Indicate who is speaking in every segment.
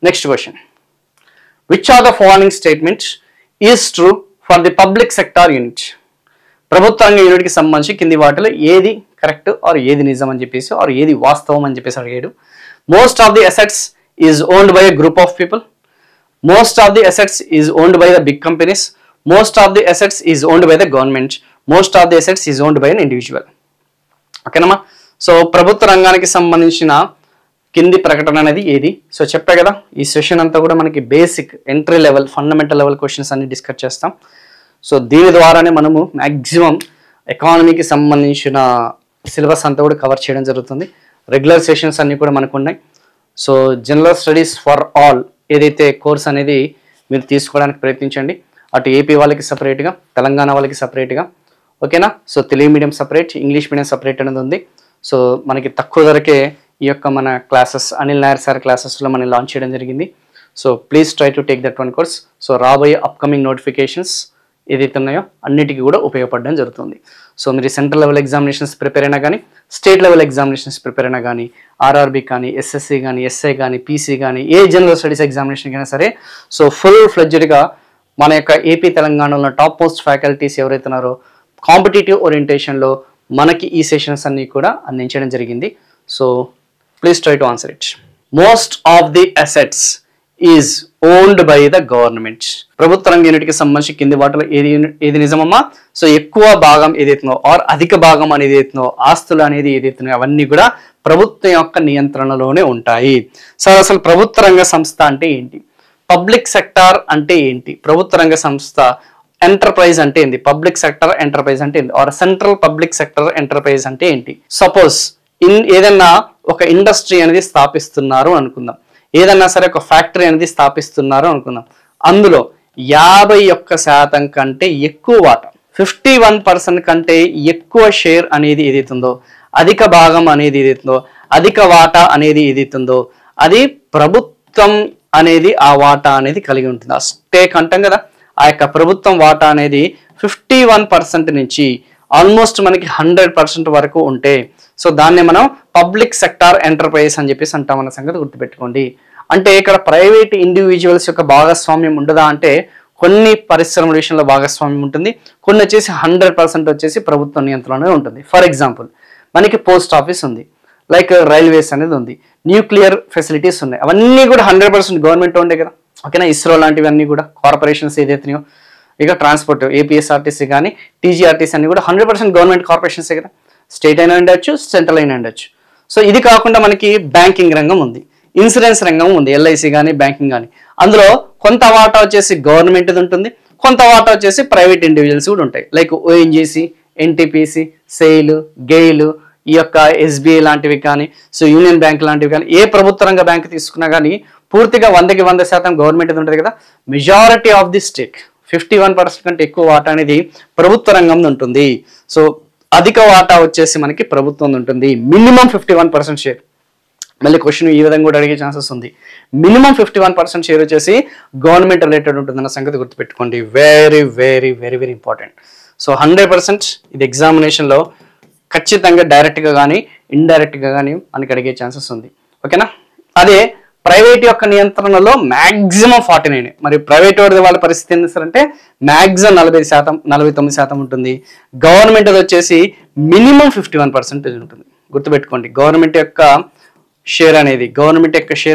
Speaker 1: Next question, which are the following statement is true for the public sector unit? ప్రభుత్వ రంగ యూనిట్కి సంబంధించి కింది వాటిలో ఏది కరెక్ట్ ఆర్ ఏది నిజం అని చెప్పేసి ఆర్ ఏది వాస్తవం అని చెప్పేసి అడిగాడు. Most of the assets is owned by a group of people, most of the assets is owned by the big companies, most of the assets is owned by the government, most of the assets is owned by an individual. ఓకేనమ్మా. So ప్రభుత్వ రంగానికి సంబంధించిన కింది ప్రకటన అనేది ఏది? So చెప్పే కదా, ఈ సెషన్ అంతా కూడా మనకి basic entry level fundamental level questions అన్ని డిస్కస్ చేస్తాం. సో దీని ద్వారానే మనము మ్యాక్సిమం ఎకానమీకి సంబంధించిన సిలబస్ అంతా కూడా కవర్ చేయడం జరుగుతుంది. రెగ్యులర్ సెషన్స్ అన్నీ కూడా మనకు ఉన్నాయి. So general studies for all ఏదైతే కోర్స్ అనేది మీరు తీసుకోవడానికి ప్రయత్నించండి. అటు ఏపీ వాళ్ళకి సపరేట్గా, తెలంగాణ వాళ్ళకి సపరేట్గా, ఓకేనా. So Telugu medium separate, English medium separate అనేది ఉంది. సో మనకి తక్కువ ధరకే ఈ యొక్క మన క్లాసెస్ అనిల్ నాయర్ సార్ క్లాసెస్లో మనం లాంచ్ చేయడం జరిగింది. So please try to take that one course. So రాబోయే అప్కమింగ్ నోటిఫికేషన్స్ ఏదైతే ఉన్నాయో అన్నిటికీ కూడా ఉపయోగపడడం జరుగుతుంది. సో మీరు సెంట్రల్ లెవెల్ ఎగ్జామినేషన్స్ ప్రిపేర్ అయినా కానీ, స్టేట్ లెవెల్ ఎగ్జామినేషన్స్ ప్రిపేర్ అయినా కానీ, ఆర్ఆర్బీ కానీ, ఎస్ఎస్సి కానీ, ఎస్ఐ కానీ, పీసీ కానీ, ఏ జనరల్ స్టడీస్ ఎగ్జామినేషన్ అయినా సరే, సో ఫుల్ ఫ్లెడ్జ్డ్గా మన యొక్క ఏపీ తెలంగాణలో టాప్ మోస్ట్ ఫ్యాకల్టీస్ ఎవరైతే ఉన్నారో కాంపిటేటివ్ ఓరియంటేషన్లో మనకి ఈ సెషన్స్ అన్ని కూడా అందించడం జరిగింది. So please try to answer it. Most of the assets is owned by the government. ప్రభుత్వ రంగ యూనిట్కి సంబంధించి కింది వాటిలో ఏది నిజమమ్మా? సో ఎక్కువ భాగం ఏదైతుందో ఆర్ అధిక భాగం అనేది ఏదైతుందో, ఆస్తులు అనేది ఏదైతున్నాయో అవన్నీ కూడా ప్రభుత్వం యొక్క నియంత్రణలోనే ఉంటాయి. సో అసలు ప్రభుత్వ రంగ సంస్థ అంటే ఏంటి? పబ్లిక్ సెక్టార్ అంటే ఏంటి? ప్రభుత్వ రంగ సంస్థ ఎంటర్ప్రైజ్ అంటే ఏంటి? పబ్లిక్ సెక్టర్ ఎంటర్ప్రైజ్ అంటే ఏంటి? Or central public sector enterprise అంటే ఏంటి? సపోజ్ ఏదన్నా ఒక ఇండస్ట్రీ అనేది స్థాపిస్తున్నారు అనుకుందాం, ఏదన్నా సరే ఒక ఫ్యాక్టరీ అనేది స్థాపిస్తున్నారు అనుకుందాం, అందులో 51% కంటే ఎక్కువ వాటా, 51% కంటే ఎక్కువ షేర్ అనేది ఏదైతుందో, అధిక భాగం అనేది ఏదైతుందో, అధిక వాటా అనేది ఏదైతుందో అది ప్రభుత్వం అనేది ఆ వాటా అనేది కలిగి ఉంటుంది. ఆ స్టేక్ అంటాం కదా, ఆ యొక్క ప్రభుత్వం వాటా అనేది 51% నుంచి ఆల్మోస్ట్ మనకి 100% వరకు ఉంటే సో దాన్ని మనం పబ్లిక్ సెక్టార్ ఎంటర్ప్రైజ్ అని చెప్పేసి అంటామన్న సంగతి గుర్తుపెట్టుకోండి. అంటే ఇక్కడ ప్రైవేట్ ఇండివిజువల్స్ యొక్క భాగస్వామ్యం ఉండదా అంటే కొన్ని పరిశ్రమల విషయంలో భాగస్వామ్యం ఉంటుంది, కొన్ని వచ్చేసి 100% వచ్చేసి ప్రభుత్వ నియంత్రణలో ఉంటుంది. ఫర్ ఎగ్జాంపుల్ మనకి పోస్ట్ ఆఫీస్ ఉంది, లైక్ రైల్వేస్ అనేది ఉంది, న్యూక్లియర్ ఫెసిలిటీస్ ఉన్నాయి, అవన్నీ కూడా 100% గవర్నమెంట్ ఉండే కదా. ఓకేనా. ఇస్రో లాంటివన్నీ కూడా కార్పొరేషన్స్ ఏదైతున్నాయో, ఇక ట్రాన్స్పోర్ట్ ఏపీఎస్ఆర్టీసీ కానీ టీజీఆర్టీసీ అన్ని కూడా 100% గవర్నమెంట్ కార్పొరేషన్సే కదా. స్టేట్ అయినా ఉండొచ్చు, సెంట్రల్ అయినా ఉండొచ్చు. సో ఇది కాకుండా మనకి బ్యాంకింగ్ రంగం ఉంది, ఇన్సూరెన్స్ రంగం ఉంది, ఎల్ఐసి కానీ బ్యాంకింగ్ కానీ. అందులో కొంత వాటా వచ్చేసి గవర్నమెంట్ ఉంటుంది, కొంత వాటా వచ్చేసి ప్రైవేట్ ఇండివిజువల్స్ కూడా ఉంటాయి, like ONGC, NTPC, SAIL, GAIL, ఈ యొక్క ఎస్బీఐ లాంటివి కానీ, సో యూనియన్ బ్యాంక్ లాంటివి కానీ, ఏ ప్రభుత్వ రంగ బ్యాంక్ తీసుకున్నా కానీ పూర్తిగా 100% గవర్నమెంట్ ఉంటుంది కదా. మెజారిటీ ఆఫ్ ది స్టేక్ 51% కంటే ఎక్కువ వాటా అనేది ప్రభుత్వ రంగం ఉంటుంది. సో అధిక వాటా వచ్చేసి మనకి ప్రభుత్వం ఉంటుంది, మినిమం 51% షేర్. మళ్ళీ క్వశ్చన్ ఈ విధంగా కూడా అడిగే ఛాన్సెస్ ఉంది. మినిమం 51% షేర్ వచ్చేసి గవర్నమెంట్ రిలేటెడ్ ఉంటుందన్న సంగతి గుర్తుపెట్టుకోండి. Very very very very important. So 100% ఇది ఎగ్జామినేషన్లో ఖచ్చితంగా డైరెక్ట్గా కానీ ఇండైరెక్ట్గా కానీ మనకి అడిగే ఛాన్సెస్ ఉంది. ఓకేనా. అదే ప్రైవేట్ యొక్క నియంత్రణలో మ్యాక్సిమం 49. మరి ప్రైవేట్ వాళ్ళ పరిస్థితి ఏంటి సార్ అంటే మ్యాక్సిమం 40%, 49% ఉంటుంది. గవర్నమెంట్ వచ్చేసి మినిమం 51% ఉంటుంది. గుర్తుపెట్టుకోండి, గవర్నమెంట్ యొక్క షేర్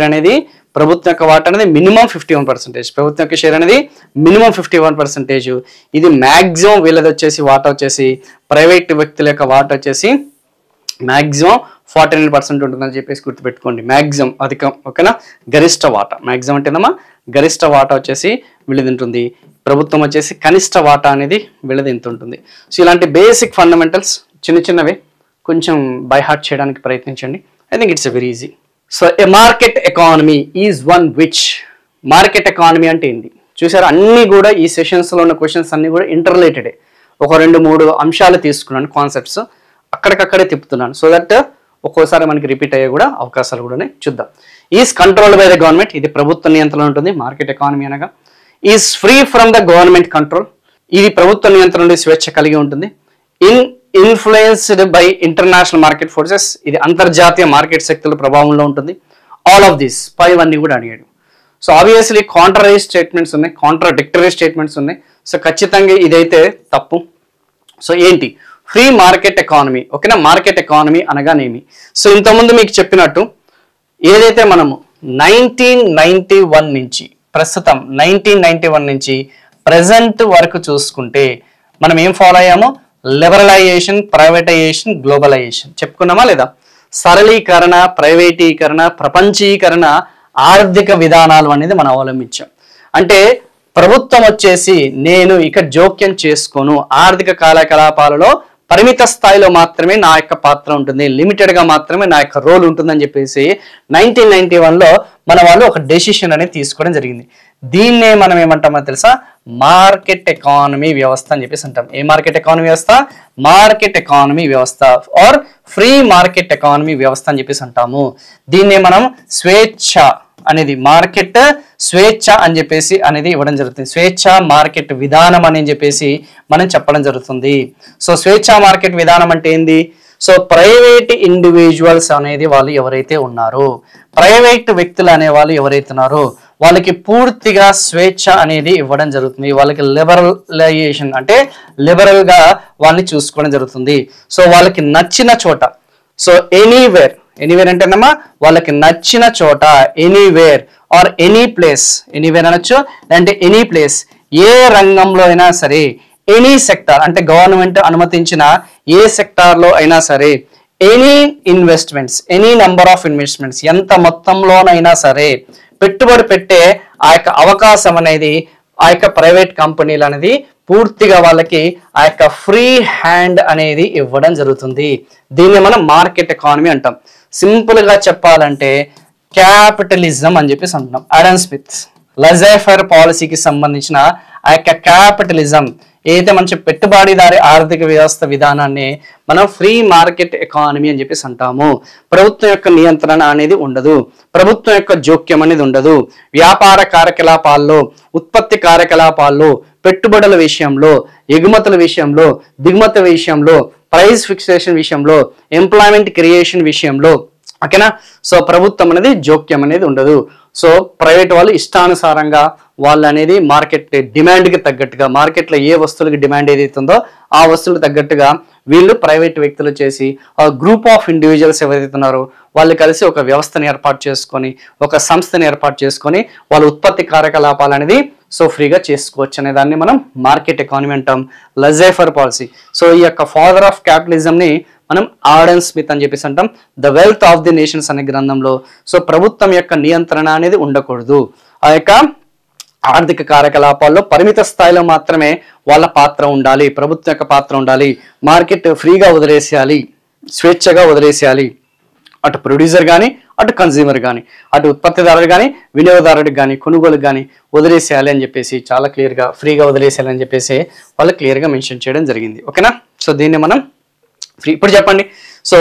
Speaker 1: అనేది ప్రభుత్వం యొక్క వాటా అనేది మినిమం 51%, ప్రభుత్వం యొక్క షేర్ అనేది మినిమం 51%. ఇది మ్యాక్సిమం వీళ్ళది వచ్చేసి వాటా వచ్చేసి ప్రైవేట్ వ్యక్తుల యొక్క వాటా వచ్చేసి మ్యాక్సిమం 49% ఉంటుందని చెప్పేసి గుర్తుపెట్టుకోండి. మ్యాక్సిమం అధికం. ఓకేనా. గరిష్ట వాటా మ్యాక్సిమం అంటేనమ్మా గరిష్ట వాటా వచ్చేసి వీళ్ళది ఉంటుంది, ప్రభుత్వం వచ్చేసి కనిష్ట వాటా అనేది వీళ్ళది ఎంత ఉంటుంది. సో ఇలాంటి బేసిక్ ఫండమెంటల్స్ చిన్నవి కొంచెం బై హార్ట్ చేయడానికి ప్రయత్నించండి. I think it's very easy. So A market economy is one which. Market economy అంటే ఏంటి చూసారు, అన్నీ కూడా ఈ సెషన్స్లో ఉన్న క్వశ్చన్స్ అన్నీ కూడా ఇంటర్ రిలేటెడే. ఒక 2-3 అంశాలు తీసుకున్నాను, కాన్సెప్ట్స్ అక్కడికక్కడే తిప్పుతున్నాను, సో దట్ ఒక్కోసారి మనకి రిపీట్ అయ్యే కూడా అవకాశాలు కూడా చూద్దాం. Is controlled by the government, ఇది ప్రభుత్వ నియంత్రణ ఉంటుంది మార్కెట్ ఎకానమీ అనగా. Is free from the government control, ఇది ప్రభుత్వ నియంత్రణ నుండి స్వేచ్ఛ కలిగి ఉంటుంది. Influenced by international market forces, ఇది అంతర్జాతీయ మార్కెట్ శక్తుల ప్రభావంలో ఉంటుంది. ఆల్ ఆఫ్ దిస్ పైవన్నీ కూడా అడిగాడు. సో ఆబ్వియస్లీ కాంట్రాడిక్టరీ స్టేట్మెంట్స్ ఉన్నాయి. సో ఖచ్చితంగా ఇదైతే తప్పు. సో ఏంటి ఫ్రీ మార్కెట్ ఎకానమీ? ఓకేనా, మార్కెట్ ఎకానమీ అనగానేమి? సో ఇంతకుముందు మీకు చెప్పినట్టు ఏదైతే మనము 1991 నుంచి ప్రస్తుతం 1991 నుంచి ప్రజెంట్ వరకు చూసుకుంటే మనం ఏం ఫాలో అయ్యామో లిబరలైజేషన్, ప్రైవేటైజేషన్, గ్లోబలైజేషన్ చెప్పుకున్నామా లేదా? సరళీకరణ, ప్రైవేటీకరణ, ప్రపంచీకరణ ఆర్థిక విధానాలు అనేది మనం అవలంబించాం. అంటే ప్రభుత్వం వచ్చేసి నేను ఇక జోక్యం చేసుకోను, ఆర్థిక కార్యకలాపాలలో పరిమిత స్థాయిలో మాత్రమే నా యొక్క పాత్ర ఉంటుంది, లిమిటెడ్గా మాత్రమే నా యొక్క రోల్ ఉంటుందని చెప్పేసి 1991లో మన వాళ్ళు ఒక డెసిషన్ అనేది తీసుకోవడం జరిగింది. దీన్నే మనం ఏమంటామో తెలుసా? మార్కెట్ ఎకానమీ వ్యవస్థ అని చెప్పేసి అంటాం. ఏ మార్కెట్ ఎకానమీ వ్యవస్థ? మార్కెట్ ఎకానమీ వ్యవస్థ ఆర్ ఫ్రీ మార్కెట్ ఎకానమీ వ్యవస్థ అని చెప్పేసి అంటాము. దీన్నే మనం స్వేచ్ఛ అనేది, మార్కెట్ స్వేచ్ఛ అని చెప్పేసి అనేది ఇవ్వడం జరుగుతుంది. స్వేచ్ఛ మార్కెట్ విధానం అని చెప్పేసి మనం చెప్పడం జరుగుతుంది. సో స్వేచ్ఛ మార్కెట్ విధానం అంటే ఏంది? సో ప్రైవేట్ ఇండివిజువల్స్ అనేది వాళ్ళు ఎవరైతే ఉన్నారో, ప్రైవేట్ వ్యక్తులు అనే వాళ్ళు ఎవరైతే ఉన్నారో వాళ్ళకి పూర్తిగా స్వేచ్ఛ అనేది ఇవ్వడం జరుగుతుంది. వాళ్ళకి లిబరలైజేషన్ అంటే లిబరల్గా వాళ్ళని చూసుకోవడం జరుగుతుంది. సో వాళ్ళకి నచ్చిన చోట, సో ఎనీవేర్ అంటే అన్నమా వాళ్ళకి నచ్చిన చోట, anywhere or any place, anywhere అనొచ్చు అంటే ఎనీ ప్లేస్, ఏ రంగంలో అయినా సరే, ఎనీ సెక్టార్ అంటే గవర్నమెంట్ అనుమతించిన ఏ సెక్టార్లో అయినా సరే, any investments, any number of investments, ఎంత మొత్తంలోనైనా సరే పెట్టుబడి పెట్టే ఆ యొక్క అవకాశం అనేది ఆ యొక్క ప్రైవేట్ కంపెనీలు అనేది పూర్తిగా వాళ్ళకి ఆ యొక్క ఫ్రీ హ్యాండ్ అనేది ఇవ్వడం జరుగుతుంది. దీన్ని మనం మార్కెట్ ఎకానమీ అంటాం. సింపుల్ గా చెప్పాలంటే క్యాపిటలిజం అని చెప్పేసి అంటున్నాం. ఆడమ్ స్మిత్ లెజర్ పాలసీకి సంబంధించిన ఆ యొక్క క్యాపిటలిజం ఏదైతే మంచి పెట్టుబడిదారి ఆర్థిక వ్యవస్థ విధానాన్ని మనం ఫ్రీ మార్కెట్ ఎకానమీ అని చెప్పేసి అంటాము. ప్రభుత్వం యొక్క నియంత్రణ అనేది ఉండదు, ప్రభుత్వం యొక్క జోక్యం అనేది ఉండదు. వ్యాపార కార్యకలాపాల్లో, ఉత్పత్తి కార్యకలాపాల్లో, పెట్టుబడుల విషయంలో, ఎగుమతుల విషయంలో, దిగుమతుల విషయంలో, ప్రైస్ ఫిక్సేషన్ విషయంలో, ఎంప్లాయ్మెంట్ క్రియేషన్ విషయంలో, ఓకేనా. సో ప్రభుత్వం అనేది జోక్యం అనేది ఉండదు. సో ప్రైవేట్ వాళ్ళు ఇష్టానుసారంగా వాళ్ళు అనేది మార్కెట్ డిమాండ్కి తగ్గట్టుగా, మార్కెట్లో ఏ వస్తువులకి డిమాండ్ ఏదైతుందో ఆ వస్తువులకు తగ్గట్టుగా వీళ్ళు ప్రైవేట్ వ్యక్తులు చేసి ఆ గ్రూప్ ఆఫ్ ఇండివిజువల్స్ ఎవరైతే ఉన్నారో వాళ్ళు కలిసి ఒక వ్యవస్థని ఏర్పాటు చేసుకొని, ఒక సంస్థని ఏర్పాటు చేసుకొని వాళ్ళ ఉత్పత్తి కార్యకలాపాలు అనేది సో ఫ్రీగా చేసుకోవచ్చు అనే దాన్ని మనం మార్కెట్ ఎకానమీ అంటాం. Leisure policy. సో ఈ యొక్క ఫాదర్ ఆఫ్ క్యాపిటలిజంని మనం ఆడమ్ స్మిత్ అని చెప్పేసి అంటాం. The wealth of the nations అనే గ్రంథంలో సో ప్రభుత్వం యొక్క నియంత్రణ అనేది ఉండకూడదు, ఆ యొక్క ఆర్థిక కార్యకలాపాల్లో పరిమిత స్థాయిలో మాత్రమే వాళ్ళ పాత్ర ఉండాలి, ప్రభుత్వం యొక్క పాత్ర ఉండాలి. మార్కెట్ ఫ్రీగా వదిలేసేయాలి, స్వేచ్ఛగా వదిలేసేయాలి. అటు ప్రొడ్యూసర్ కానీ, అటు కన్జ్యూమర్ కానీ, అటు ఉత్పత్తిదారుడు కానీ, వినియోగదారుడికి కానీ, కొనుగోలుకి కానీ వదిలేసేయాలి అని చెప్పేసి చాలా క్లియర్గా ఫ్రీగా వదిలేసేయాలి అని చెప్పేసి వాళ్ళు క్లియర్గా మెన్షన్ చేయడం జరిగింది. ఓకేనా. సో దీన్ని మనం ఫ్రీ. ఇప్పుడు చెప్పండి, సో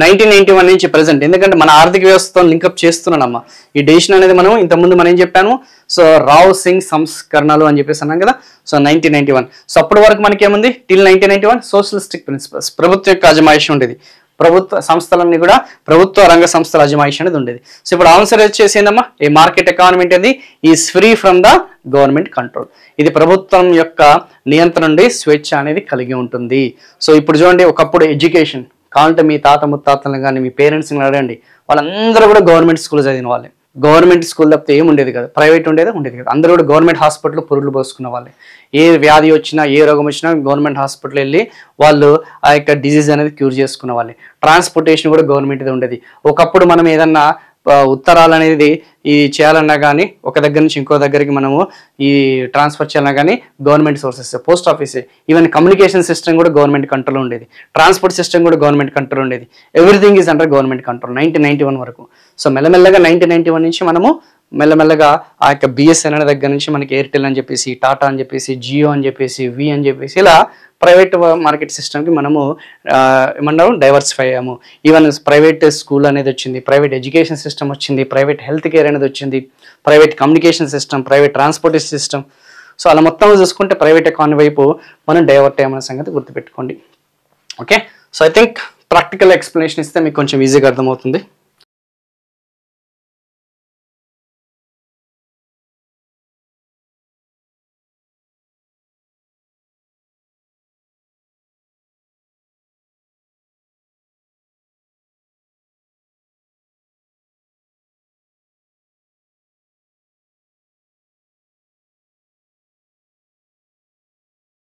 Speaker 1: 1991 నుంచి ప్రజెంట్, ఎందుకంటే మన ఆర్థిక వ్యవస్థతో లింకప్ చేస్తున్నానమ్మా ఈ డెసిషన్ అనేది. మనం ఇంతకుముందు మనం ఏం చెప్పాను, సో రావ్ సింగ్ సంస్కరణలు అని చెప్పేసి అన్నాం కదా. సో 1991. సో అప్పటి వరకు మనకి ఏముంది, టిల్ 1991 సోషలిస్టిక్ ప్రిన్సిపల్స్, ప్రభుత్వం యొక్క అజమాయిషి ఉండేది. ప్రభుత్వ సంస్థలన్నీ కూడా ప్రభుత్వ రంగ సంస్థల అజమాయిషి అనేది ఉండేది. సో ఇప్పుడు ఆన్సర్ వచ్చేసి ఏందమ్మా, ఈ మార్కెట్ ఎకానమీ అనేది is free from the government control. ఇది ప్రభుత్వం యొక్క నియంత్రణ నుండి స్వేచ్ఛ అనేది కలిగి ఉంటుంది. సో ఇప్పుడు చూడండి, ఒకప్పుడు ఎడ్యుకేషన్ కావాలంటే మీ తాత ముత్తాతలను కానీ మీ పేరెంట్స్ని అడగండి, వాళ్ళందరూ కూడా గవర్నమెంట్ స్కూల్ చదివిన వాళ్ళే. గవర్నమెంట్ స్కూల్ తప్పితే ఏమి ఉండేది కదా, ప్రైవేట్ ఉండేది కదా. అందరూ కూడా గవర్నమెంట్ హాస్పిటల్లో పురుగులు పోసుకున్న వాళ్ళే. ఏ వ్యాధి వచ్చినా, ఏ రోగం వచ్చినా గవర్నమెంట్ హాస్పిటల్ వెళ్ళి వాళ్ళు ఆ యొక్క డిజీజ్ అనేది క్యూర్ చేసుకున్న వాళ్ళే. ట్రాన్స్పోర్టేషన్ కూడా గవర్నమెంట్ది ఉండేది. ఒకప్పుడు మనం ఏదన్నా ఉత్తరాలు అనేది ఈ చేయాలన్నా కానీ, ఒక దగ్గర నుంచి ఇంకో దగ్గరికి మనము ఈ ట్రాన్స్ఫర్ చేయాలన్నా కానీ గవర్నమెంట్ సోర్సెస్, పోస్ట్ ఆఫీసే. ఈవెన్ కమ్యూనికేషన్ సిస్టమ్ కూడా గవర్నమెంట్ కంట్రోల్ ఉండేది, ట్రాన్స్పోర్ట్ సిస్టమ్ కూడా గవర్నమెంట్ కంట్రోల్ ఉండేది. Everything is under government control 1991 వరకు. సో మెల్లమెల్లగా 1991 నుంచి మనము మెల్లమెల్లగా ఆ యొక్క బిఎస్ఎన్ఎల్ దగ్గర నుంచి మనకి ఎయిర్టెల్ అని చెప్పేసి, టాటా అని చెప్పేసి, జియో అని చెప్పేసి, వి అని చెప్పేసి ఇలా ప్రైవేట్ మార్కెట్ సిస్టమ్కి మనము ఏమన్నాము డైవర్సిఫై అయ్యాము. ఈవెన్ ప్రైవేట్ స్కూల్ అనేది వచ్చింది, ప్రైవేట్ ఎడ్యుకేషన్ సిస్టమ్ వచ్చింది, ప్రైవేట్ హెల్త్ కేర్ అనేది వచ్చింది, private communication system, private transportation system. So అలా మొత్తం చూసుకుంటే ప్రైవేట్ ఎకానమీ వైపు మనం డైవర్ట్ అయ్యామనే సంగతి గుర్తుపెట్టుకోండి. Okay. So I think practical explanation ఇస్తే మీకు కొంచెం ఈజీగా అర్థమవుతుంది.